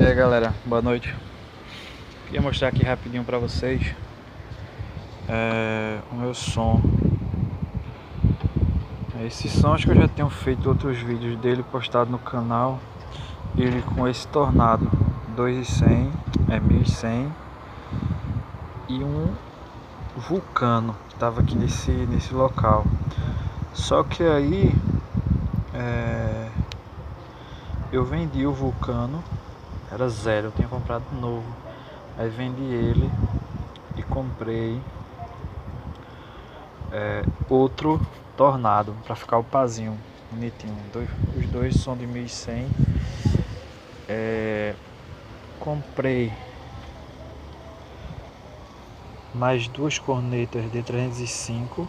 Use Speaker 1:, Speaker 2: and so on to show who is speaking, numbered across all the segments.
Speaker 1: E aí galera, boa noite. Queria mostrar aqui rapidinho pra vocês o meu som. Esse som acho que eu já tenho feito outros vídeos dele postado no canal. Ele com esse Tornado 2100, 1100 e um Vulcano que estava aqui nesse local. Só que aí eu vendi o Vulcano, era zero, eu tinha comprado novo. Aí vendi ele e comprei outro Tornado para ficar o pazinho bonitinho. Os dois são de 1100. Comprei mais duas cornetas de 305,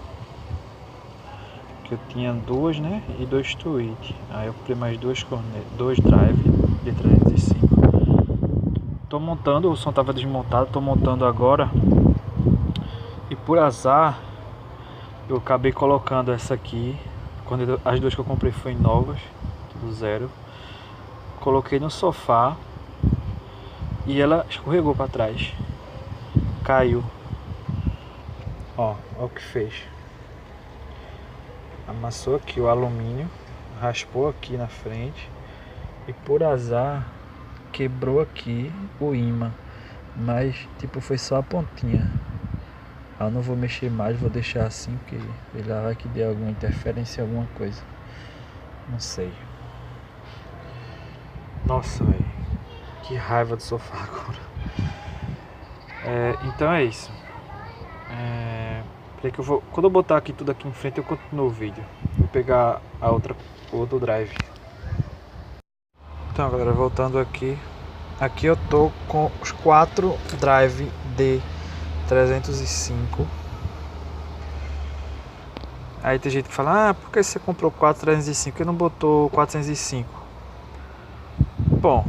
Speaker 1: que eu tinha duas, né, e dois tweet. Aí eu comprei mais duas cornetas, dois drive de 305. Tô montando, o som tava desmontado, tô montando agora. E por azar eu acabei colocando essa aqui, quando as duas que eu comprei foi novas, tudo zero. Coloquei no sofá e ela escorregou para trás, caiu. Ó o que fez. Amassou aqui o alumínio, raspou aqui na frente e por azar quebrou aqui o ímã, mas tipo foi só a pontinha. Eu não vou mexer mais, vou deixar assim, porque ele vai que dê alguma interferência em alguma coisa, não sei. Nossa, velho, que raiva do sofá agora. Então é isso. Que eu vou, quando eu botar aqui tudo aqui em frente, eu continuo o vídeo. Vou pegar outro drive. Então galera, voltando aqui. Aqui eu tô com os 4 drive de 305. Aí tem gente que fala, por que você comprou 4 305 e não botou 405? Bom,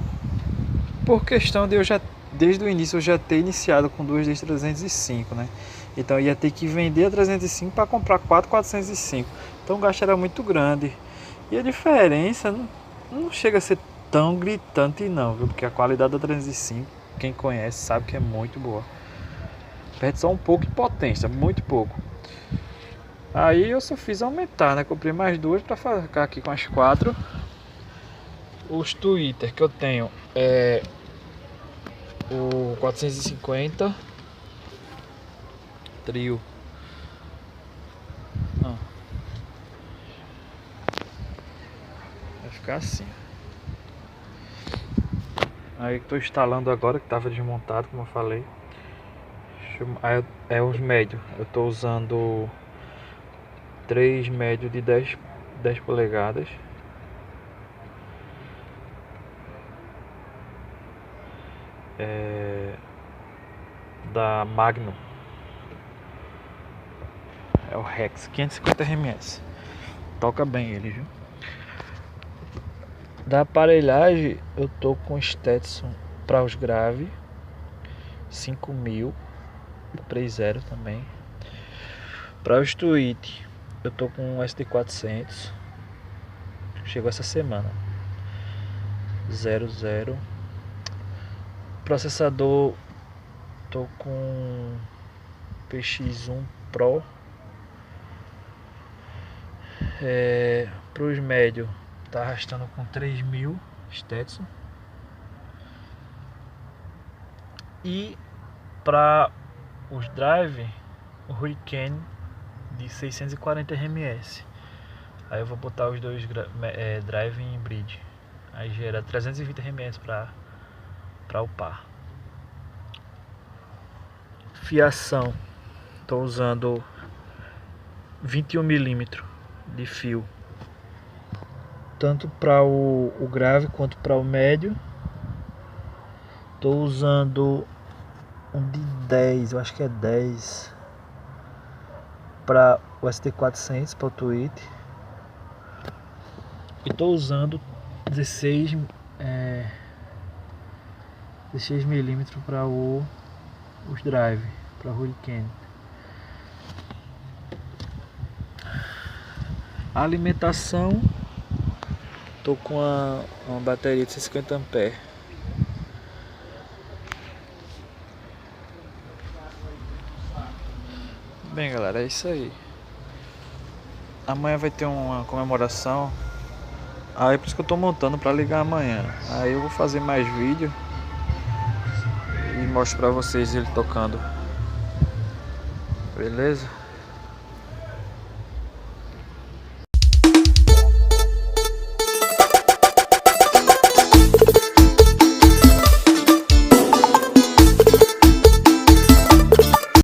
Speaker 1: por questão de eu já, desde o início eu já ter iniciado com duas de 305, né? Então eu ia ter que vender a 305 para comprar 4 405. Então o gasto era muito grande. E a diferença não chega a ser tão gritante não, viu? Porque a qualidade da 305, quem conhece sabe que é muito boa. Perde só um pouco de potência, muito pouco. Aí eu só fiz aumentar, né? Comprei mais duas para ficar aqui com as 4. Os Twitter que eu tenho é o 450 trio. Vai ficar assim. Aí estou instalando agora, que estava desmontado, como eu falei. É os médios. Eu estou usando 3 médios de 10 polegadas. Da Magnum. É o Rex 550 RMS. Toca bem ele, viu? Da aparelhagem eu tô com Stetson para os grave 5000 3.0 também. Para os tweet eu tô com um SD400, chegou essa semana, 00. Processador tô com PX1 Pro. Para os médios tá arrastando com 3000 Stetson. E para os drive, o Hurricane de 640 RMS. Aí eu vou botar os dois drive em bridge. Aí gera 320 RMS para upar. Fiação, estou usando 21 mm de fio, tanto para o grave quanto para o médio. Estou usando um de 10, eu acho que é 10, para o ST400 para o tweet. E estou usando 16 mm para os drive, para o Hurricane. A alimentação, tô com uma bateria de 150 ampere. Bem, galera, é isso aí. Amanhã vai ter uma comemoração. Aí por isso que eu tô montando pra ligar amanhã. Aí eu vou fazer mais vídeo e mostro pra vocês ele tocando. Beleza?